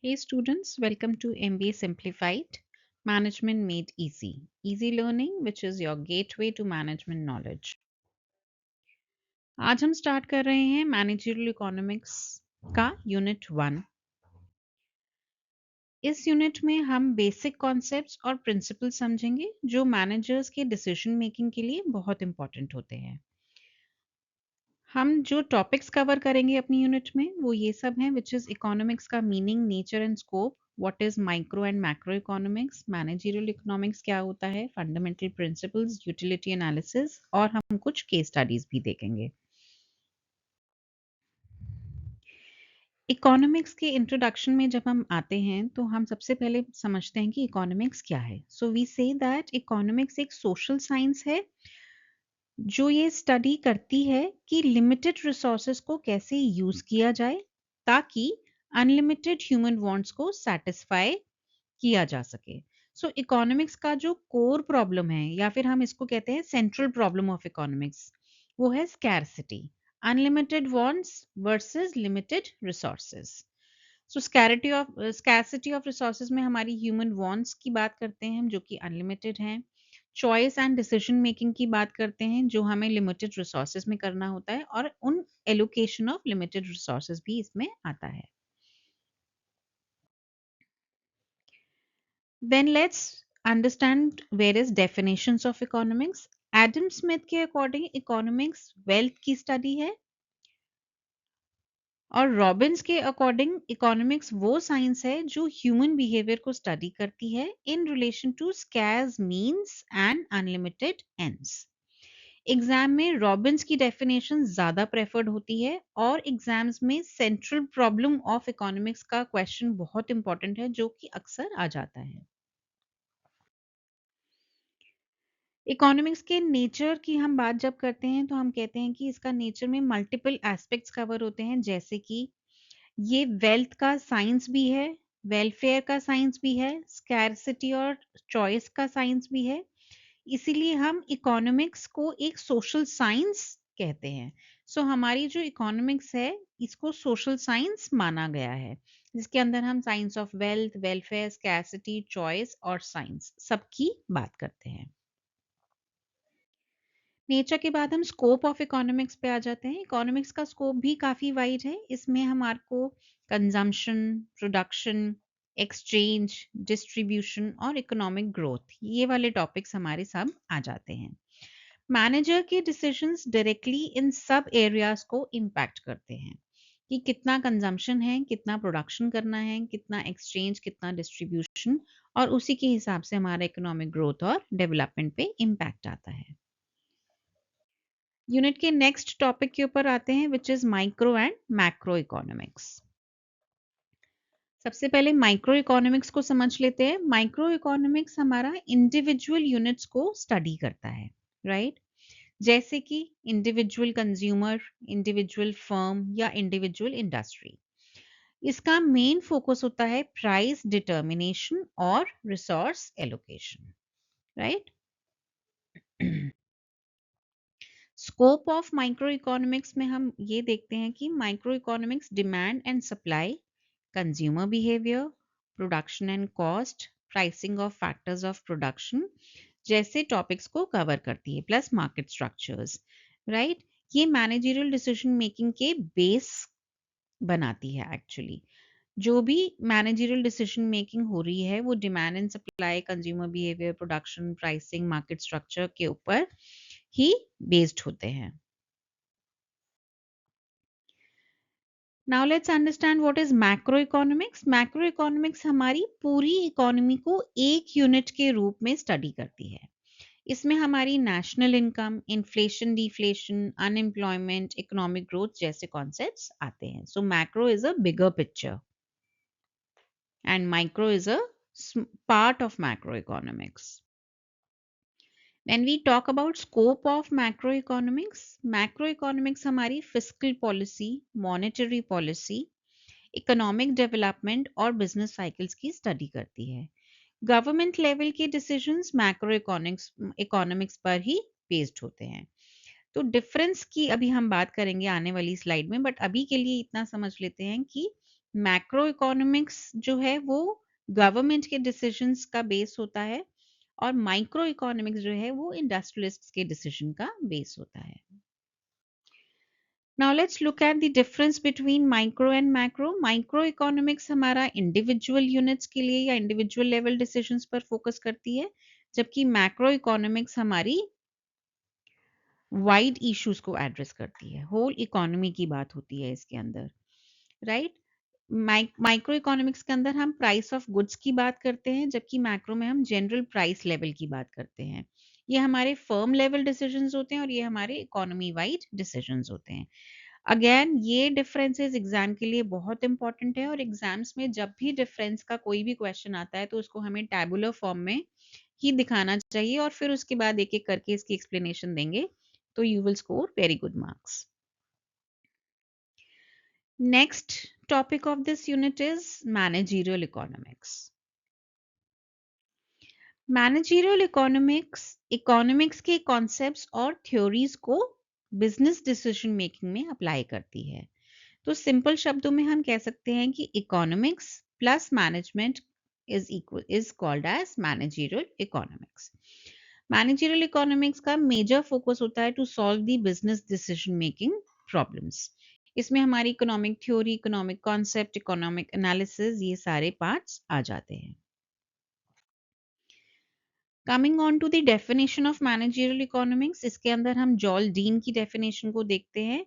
Hey students, welcome to MBA Simplified Management Made Easy. Easy learning, which is your gateway to management knowledge. आज हम start कर रहे हैं managerial economics का unit 1। इस unit में हम बेसिक कॉन्सेप्ट्स और प्रिंसिपल समझेंगे जो मैनेजर्स के डिसीजन मेकिंग के लिए बहुत इंपॉर्टेंट होते हैं। हम जो टॉपिक्स कवर करेंगे अपनी यूनिट में वो ये सब हैं, विच इज़ इकोनॉमिक्स का meaning, nature and scope, what is micro and macro economics, managerial economics क्या होता है, फंडामेंटल प्रिंसिपल्स, यूटिलिटी एनालिसिस और हम कुछ केस स्टडीज भी देखेंगे। इकोनॉमिक्स के इंट्रोडक्शन में जब हम आते हैं तो हम सबसे पहले समझते हैं कि इकोनॉमिक्स क्या है। So we say that economics एक सोशल साइंस है जो ये स्टडी करती है कि लिमिटेड रिसोर्सेज को कैसे यूज किया जाए ताकि अनलिमिटेड ह्यूमन वांट्स को सेटिस्फाई किया जा सके। सो इकोनॉमिक्स का जो कोर प्रॉब्लम है या फिर हम इसको कहते हैं सेंट्रल प्रॉब्लम ऑफ इकोनॉमिक्स, वो है scarcity, unlimited wants versus limited resources. So scarcity of resources में हमारी ह्यूमन वांट्स की बात करते हैं हम, जो कि अनलिमिटेड हैं। चॉइस एंड डिसीजन मेकिंग की बात करते हैं जो हमें लिमिटेड रिसोर्सेज में करना होता है, और उन एलोकेशन ऑफ लिमिटेड रिसोर्सेज भी इसमें आता है। Then let's understand various definitions of economics. Adam Smith के अकॉर्डिंग इकोनॉमिक्स वेल्थ की स्टडी है, और रॉबिन्स के अकॉर्डिंग इकोनॉमिक्स वो साइंस है जो ह्यूमन बिहेवियर को स्टडी करती है in relation to scarce means and unlimited ends. Exam में रॉबिन्स की डेफिनेशन ज्यादा प्रेफर्ड होती है, और एग्जाम्स में सेंट्रल प्रॉब्लम ऑफ इकोनॉमिक्स का क्वेश्चन बहुत इंपॉर्टेंट है जो कि अक्सर आ जाता है। इकोनॉमिक्स के नेचर की हम बात जब करते हैं तो हम कहते हैं कि इसका नेचर में मल्टीपल एस्पेक्ट्स कवर होते हैं, जैसे कि ये वेल्थ का साइंस भी है, वेलफेयर का साइंस भी है, स्कैरसिटी और चॉइस का साइंस भी है। इसीलिए हम इकोनॉमिक्स को एक सोशल साइंस कहते हैं। सो हमारी जो इकोनॉमिक्स है इसको सोशल साइंस माना गया है, जिसके अंदर हम science of wealth, welfare, scarcity, choice और साइंस सबकी बात करते हैं। नेचर के बाद हम स्कोप ऑफ इकोनॉमिक्स पे आ जाते हैं। इकोनॉमिक्स का स्कोप भी काफ़ी वाइड है। इसमें हमारे को कंजम्पशन, प्रोडक्शन, एक्सचेंज, डिस्ट्रीब्यूशन और इकोनॉमिक ग्रोथ, ये वाले टॉपिक्स हमारे सब आ जाते हैं। मैनेजर के डिसीजंस डायरेक्टली इन सब एरियाज को इम्पैक्ट करते हैं कि कितना कंजम्पशन है, कितना प्रोडक्शन करना है, कितना एक्सचेंज, कितना डिस्ट्रीब्यूशन, और उसी के हिसाब से हमारा इकोनॉमिक ग्रोथ और डेवलपमेंट पे इम्पैक्ट आता है। यूनिट के नेक्स्ट टॉपिक के ऊपर आते हैं, which is micro and macro economics. सबसे पहले माइक्रो इकोनॉमिक्स को समझ लेते हैं। माइक्रो इकोनॉमिक्स हमारा इंडिविजुअल यूनिट्स को स्टडी करता है, राइट? जैसे कि इंडिविजुअल कंज्यूमर, इंडिविजुअल फर्म या इंडिविजुअल इंडस्ट्री। इसका मेन फोकस होता है प्राइस डिटर्मिनेशन और resource allocation, right? Scope of micro economics में हम ये देखते हैं कि micro economics demand and supply, consumer behaviour, production and cost, pricing of factors of production जैसे टॉपिक्स को कवर करती है, प्लस मार्केट स्ट्रक्चर्स, राइट? ये मैनेजरियल डिसीजन मेकिंग के बेस बनाती है एक्चुअली। जो भी मैनेजरियल डिसीजन मेकिंग हो रही है वो demand and supply, consumer behaviour, production, pricing, market structure के ऊपर ही बेस्ड होते हैं। Now let's understand what is macro economics. Macro economics हमारी पूरी इकोनॉमी को एक यूनिट के रूप में स्टडी करती है। इसमें हमारी national income, inflation, deflation, unemployment, economic growth जैसे कॉन्सेप्ट्स आते हैं। So macro is a bigger picture and micro is a part of macroeconomics. When we talk about scope of macroeconomics हमारी fiscal policy, monetary policy, economic development और business cycles की study करती है। Government level के decisions macro economics पर ही based होते हैं। तो डिफरेंस की अभी हम बात करेंगे आने वाली स्लाइड में, बट अभी के लिए इतना समझ लेते हैं कि मैक्रो इकोनॉमिक्स जो है वो गवर्नमेंट के डिसीजंस का बेस होता है, और माइक्रो इकोनॉमिक्स जो है वो इंडस्ट्रियलिस्ट्स के डिसीजन का बेस होता है. Now let's look at the difference between micro and macro. Microeconomics हमारा individual units के लिए या individual level decisions पर focus करती है, जबकि macroeconomics हमारी wide issues को address करती है, whole economy की बात होती है इसके अंदर, right? माइक्रो इकोनॉमिक्स के अंदर हम प्राइस ऑफ गुड्स की बात करते हैं, जबकि मैक्रो में हम जनरल प्राइस लेवल की बात करते हैं. ये हमारे फर्म लेवल डिसीजंस होते हैं और ये हमारे इकोनॉमी वाइड डिसीजंस होते हैं. अगेन ये डिफरेंसेस एग्जाम के लिए बहुत इंपॉर्टेंट है, और एग्जाम्स में जब भी डिफरेंस का कोई भी क्वेश्चन आता है तो उसको हमें टैबुलर फॉर्म में ही दिखाना चाहिए, और फिर उसके बाद एक एक करके इसकी एक्सप्लेनेशन देंगे, तो you will score very good marks. Next topic of this unit is managerial economics. Managerial economics के concepts और theories को business decision making में apply करती है. तो simple शब्दों में हम कह सकते हैं कि economics plus management is called as managerial economics. Managerial economics का major focus होता है to solve the business decision making problems. इसमें हमारी economic theory, economic concept, economic analysis, ये सारे पार्ट्स आ जाते हैं. Coming on to the definition of managerial economics, इसके अंदर हम जॉल डीन की डेफिनेशन को देखते हैं.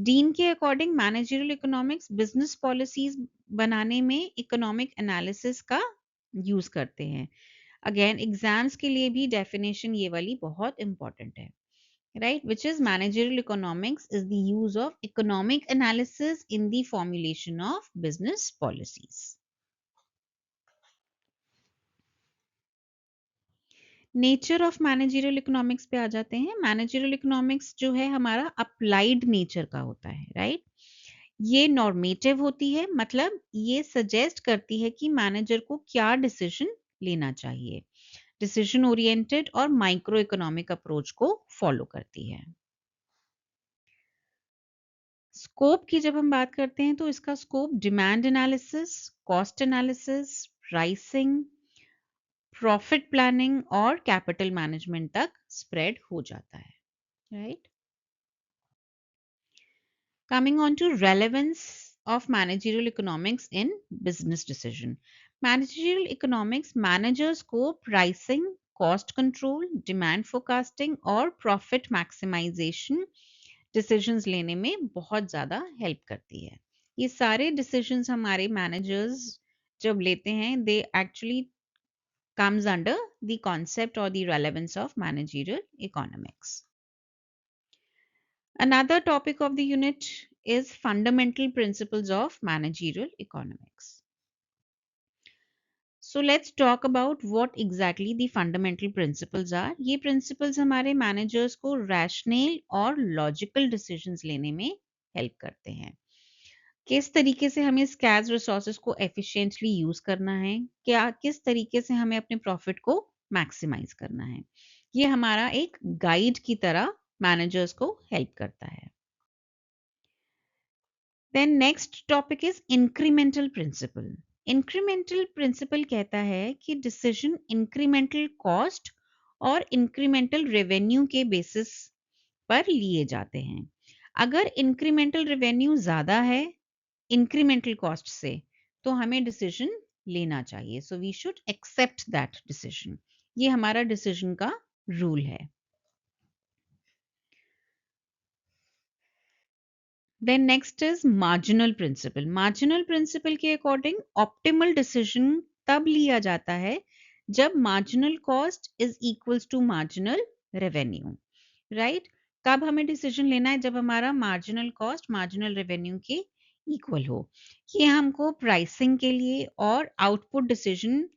डीन के according managerial economics business policies बनाने में इकोनॉमिक एनालिसिस का यूज करते हैं. अगेन एग्जाम्स के लिए भी डेफिनेशन ये वाली बहुत इंपॉर्टेंट है. Right, which is managerial economics is the use of economic analysis in the formulation of business policies. Nature of managerial economics पे आ जाते हैं. मैनेजरियल इकोनॉमिक्स जो है हमारा अप्लाइड नेचर का होता है, राइट? ये नॉर्मेटिव होती है, मतलब ये सजेस्ट करती है कि मैनेजर को क्या डिसीजन लेना चाहिए. डिसीजन ओरिएंटेड और माइक्रो इकोनॉमिक अप्रोच को फॉलो करती है. स्कोप की जब हम बात करते हैं तो इसका scope demand analysis, cost analysis, pricing, profit planning और कैपिटल मैनेजमेंट तक स्प्रेड हो जाता है, right? Coming on to relevance of managerial economics in business decision. Managerial economics managers को pricing, cost control, demand forecasting और प्रॉफिट मैक्सिमाइजेशन डिसीजंस लेने में बहुत ज़्यादा हेल्प करती है. ये सारे डिसीजंस हमारे मैनेजर्स जब लेते हैं, they actually comes under the concept or the relevance of managerial economics. Another topic of the unit is fundamental principles of managerial economics. So let's talk about what exactly the fundamental principles are. ये principles हमारे managers को rational और logical decisions लेने में help करते हैं. किस तरीके से हमें स्कैर्स रिसोर्सेज को एफिशिएंटली यूज करना है, क्या किस तरीके से हमें अपने प्रॉफिट को मैक्सिमाइज करना है, ये हमारा एक गाइड की तरह मैनेजर्स को हेल्प करता है. Then next topic is incremental principle. Incremental principle कहता है कि डिसीजन इंक्रीमेंटल कॉस्ट और इंक्रीमेंटल रेवेन्यू के बेसिस पर लिए जाते हैं. अगर इंक्रीमेंटल रेवेन्यू ज्यादा है इंक्रीमेंटल कॉस्ट से, तो हमें डिसीजन लेना चाहिए. So we should accept that decision. ये हमारा डिसीजन का रूल है. Then next is marginal principle. Marginal principle के अकॉर्डिंग ऑप्टिमल डिसीजन तब लिया जाता है जब marginal cost is equals to marginal revenue, right? कब हमें डिसीजन लेना है? जब हमारा मार्जिनल कॉस्ट मार्जिनल रेवेन्यू के इक्वल हो. ये हमको प्राइसिंग के लिए और आउटपुट डिसीजन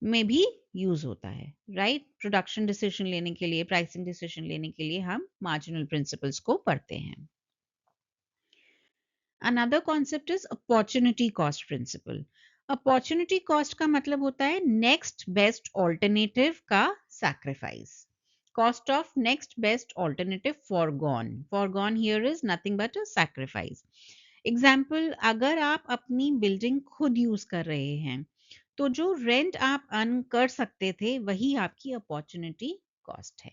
में भी यूज होता है, राइट? प्रोडक्शन डिसीजन लेने के लिए, प्राइसिंग डिसीजन लेने के लिए हम मार्जिनल प्रिंसिपल्स को पढ़ते हैं. Another concept is opportunity cost principle. Opportunity cost का मतलब होता है नेक्स्ट बेस्ट ऑल्टरनेटिव का sacrifice. Cost of next best alternative foregone. Foregone here is nothing but a sacrifice. Example, अगर आप अपनी बिल्डिंग खुद यूज कर रहे हैं तो जो रेंट आप अर्न कर सकते थे वही आपकी अपॉर्चुनिटी कॉस्ट है।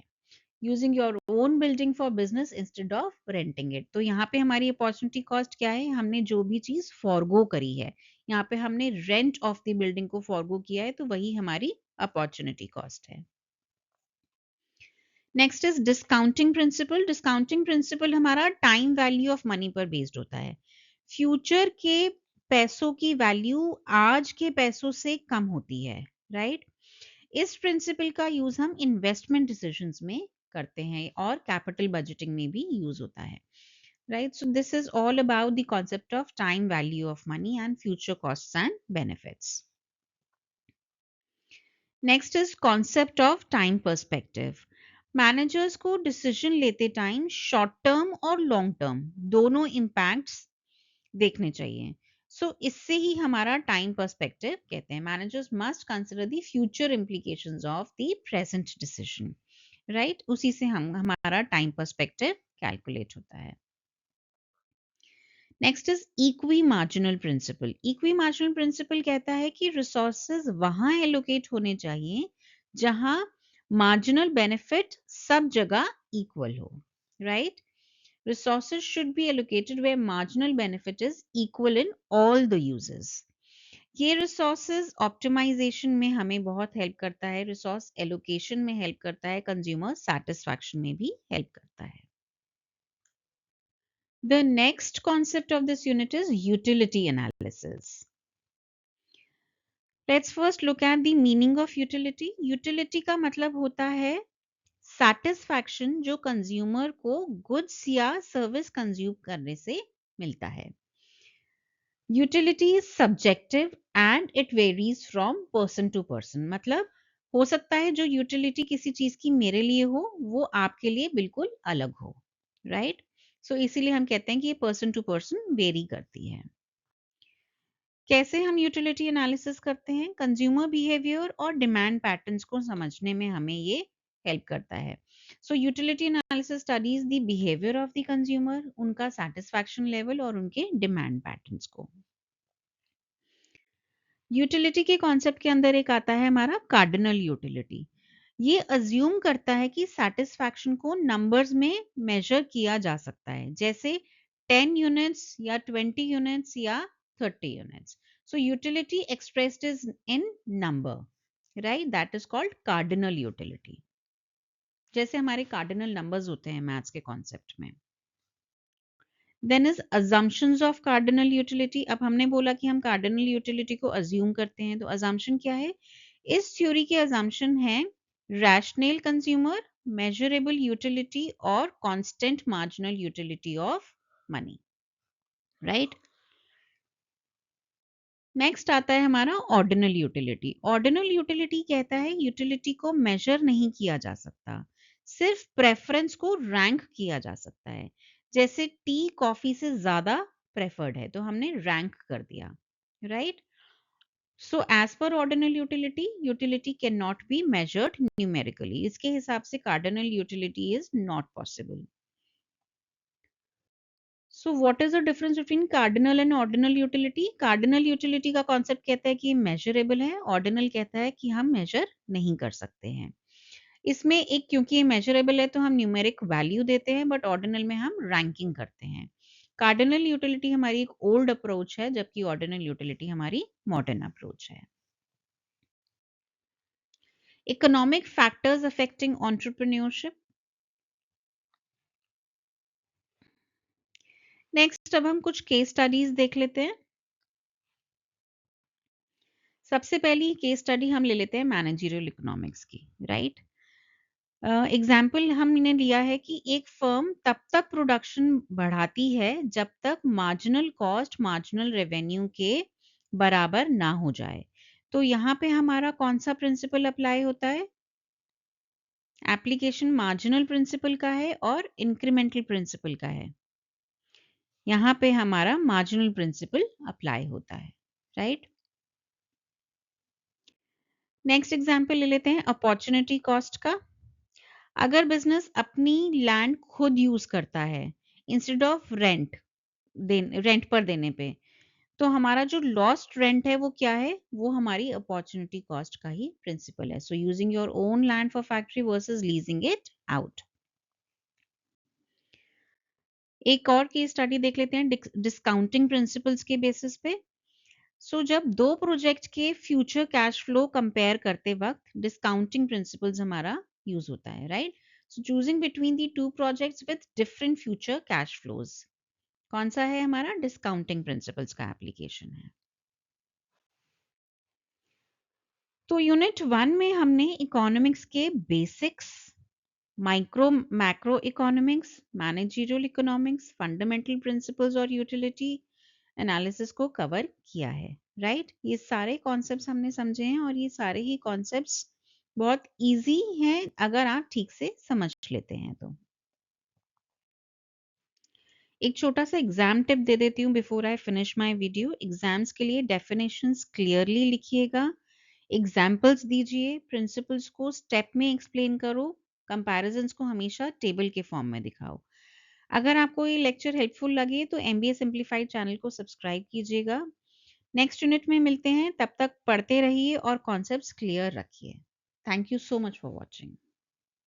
Using your own building for business instead of renting it, तो यहाँ पे हमारी अपॉर्चुनिटी कॉस्ट क्या है? हमने जो भी चीज फॉरगो करी है, यहाँ पे हमने रेंट ऑफ द बिल्डिंग को फॉरगो किया है, तो वही हमारी अपॉर्चुनिटी कॉस्ट है। Next is discounting principle. Discounting principle हमारा टाइम वैल्यू ऑफ मनी पर बेस्ड होता है। फ्यूचर के पैसों की वैल्यू आज के पैसों से कम होती है, राइट? इस प्रिंसिपल का यूज हम इन्वेस्टमेंट डिसीजंस में करते हैं और कैपिटल बजटिंग में भी यूज होता है, right? So this is all about the concept of time value of money and future costs and benefits. Next is concept of time perspective. Managers को डिसीजन लेते टाइम शॉर्ट टर्म और long term दोनों impacts देखने चाहिए। इससे ही हमारा time perspective कहते हैं। Managers must consider the future implications of the present decision, right? उसी से हमारा टाइम पर्सपेक्टिव कैलकुलेट होता है। Next is equi marginal principle. Equi marginal principle कहता है कि रिसोर्सेज वहां एलोकेट होने चाहिए जहां मार्जिनल बेनिफिट सब जगह इक्वल हो, right? Resources should be allocated where marginal benefit is equal in all the uses. ये resources optimization में हमें बहुत हेल्प करता है, resource allocation में हेल्प करता है, consumer satisfaction में भी हेल्प करता है। The next concept of this unit is utility analysis. Let's first look at the meaning of utility. Utility का मतलब होता है satisfaction जो consumer को goods या service consume करने से मिलता है। Utility is subjective and it varies from person to person. मतलब हो सकता है जो यूटिलिटी किसी चीज की मेरे लिए हो वो आपके लिए बिल्कुल अलग हो, राइट? सो इसीलिए हम कहते हैं कि ये पर्सन टू पर्सन वेरी करती है। कैसे हम यूटिलिटी एनालिसिस करते हैं? कंज्यूमर बिहेवियर और डिमांड पैटर्न्स को समझने में हमें ये हेल्प करता है। सो utility analysis studies the behaviour of the consumer, उनका सेटिस्फैक्शन लेवल और उनके डिमांड पैटर्न्स को। यूटिलिटी के कॉन्सेप्ट के अंदर एक आता है हमारा कार्डिनल यूटिलिटी। ये अज्यूम करता है कि सेटिस्फैक्शन को नंबर्स में मेजर किया जा सकता है, जैसे 10 यूनिट्स या 20 यूनिट्स या 30 units. So utility expressed is in number, right? That is called cardinal utility. जैसे हमारे कार्डिनल नंबर्स होते हैं मैथ्स के कॉन्सेप्ट में। Then is assumptions of cardinal utility. अब हमने बोला कि हम कार्डिनल यूटिलिटी को अज्यूम करते हैं, तो assumption क्या है? इस थ्योरी के assumption है रैशनल कंज्यूमर, मेजरेबल यूटिलिटी और constant marginal utility of money, right? Next आता है हमारा ऑर्डिनल यूटिलिटी। ऑर्डिनल यूटिलिटी कहता है यूटिलिटी को मेजर नहीं किया जा सकता, सिर्फ प्रेफरेंस को रैंक किया जा सकता है। जैसे टी कॉफी से ज्यादा प्रेफर्ड है तो हमने रैंक कर दिया, right? So as per ordinal utility, utility can not be measured numerically. इसके हिसाब से cardinal utility is not possible. So what is the difference between cardinal and ordinal utility? Cardinal utility का concept कहता है कि measurable है, ordinal कहता है कि हम मेजर नहीं कर सकते हैं। इसमें एक, क्योंकि ये मेजरेबल है तो हम न्यूमेरिक वैल्यू देते हैं, बट ऑर्डिनल में हम रैंकिंग करते हैं। कार्डिनल यूटिलिटी हमारी एक ओल्ड अप्रोच है, जबकि ऑर्डिनल यूटिलिटी हमारी मॉडर्न अप्रोच है। Economic factors affecting entrepreneurship. Next अब हम कुछ केस स्टडीज देख लेते हैं। सबसे पहली केस स्टडी हम ले लेते हैं मैनेजरियल इकोनॉमिक्स की, राइट? एग्जाम्पल हमने लिया है कि एक फर्म तब तक प्रोडक्शन बढ़ाती है जब तक मार्जिनल कॉस्ट मार्जिनल रेवेन्यू के बराबर ना हो जाए। तो यहाँ पे हमारा कौन सा प्रिंसिपल अप्लाई होता है? एप्लीकेशन मार्जिनल प्रिंसिपल का है और इंक्रीमेंटल प्रिंसिपल का है। यहाँ पे हमारा मार्जिनल प्रिंसिपल अप्लाई होता है, राइट? नेक्स्ट एग्जाम्पल ले लेते हैं अपॉर्चुनिटी कॉस्ट का। अगर बिजनेस अपनी लैंड खुद यूज करता है इंस्टेड ऑफ रेंट, रेंट पर देने पे, तो हमारा जो लॉस्ट रेंट है वो क्या है? वो हमारी अपॉर्चुनिटी कॉस्ट का ही प्रिंसिपल है। So using your own land for factory versus leasing it out. एक और केस स्टडी देख लेते हैं डिस्काउंटिंग प्रिंसिपल्स के बेसिस पे। जब दो प्रोजेक्ट के फ्यूचर कैश फ्लो कंपेयर करते वक्त डिस्काउंटिंग प्रिंसिपल्स हमारा यूज होता है, right? Choosing between the two projects with different future cash flows, कौन सा है हमारा? डिस्काउंटिंग प्रिंसिपल्स का एप्लीकेशन है। तो यूनिट 1 में हमने इकोनॉमिक्स के basics, micro macro economics, managerial economics, fundamental principles और यूटिलिटी एनालिसिस को कवर किया है, राइट? ये सारे कॉन्सेप्ट्स हमने समझे हैं और ये सारे ही कॉन्सेप्ट्स बहुत इजी हैं अगर आप ठीक से समझ लेते हैं तो। एक छोटा सा एग्जाम टिप दे देती हूँ before I finish my video. Exams के लिए डेफिनेशंस क्लियरली लिखिएगा, एग्जाम्पल्स दीजिए, प्रिंसिपल्स को स्टेप में एक्सप्लेन करो, कंपैरिजंस को हमेशा टेबल के फॉर्म में दिखाओ। अगर आपको ये लेक्चर हेल्पफुल लगे तो एमबीए सिंप्लीफाइड चैनल को सब्सक्राइब कीजिएगा। नेक्स्ट यूनिट में मिलते हैं, तब तक पढ़ते रहिए और कॉन्सेप्ट्स क्लियर रखिए। Thank you so much for watching.